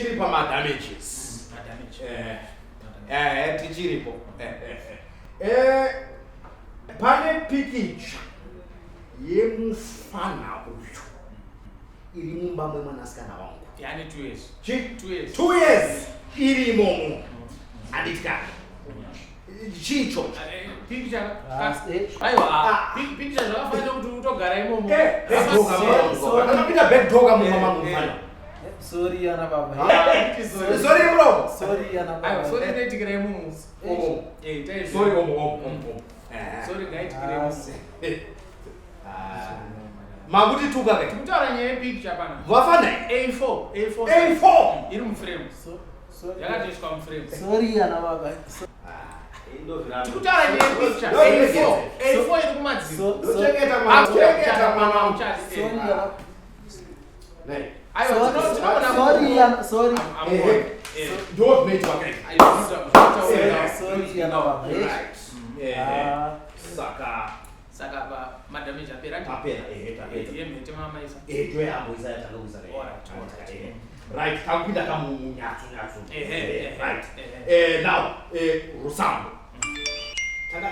tichiri pama damages. Tichiripo. Pane pikicha yemufana uyu iri mumba mwemwanasikana wangu. Yani 2 years. 2 years iri momo. Aditka. Chicho. Picture. Aiwa, picture zvakafanira kuti utogara imomo. Akapinda backdoor mumama mufana. Sorry yana baba. Sorry bro. Sorry yana baba. Aiwa, sorry ndaitikira imomo. Sorry omo. Sorry ndaitikira imomo. Maguti tuka kati. Kutaura nyaya yepicture pana. Wafana A4 iri muframe. Yakatoiswa muframe. Sorry yana baba. Tikutaura nyaya yepicture A4 iri kumadziro. Chengeta mwana Sorry yana. Sorry. Don't make it. Sorry yana baba. Saka madamage apera yemhete mama isa right, kampida kamunyatsu. Right. Now, Rosambo. Taga.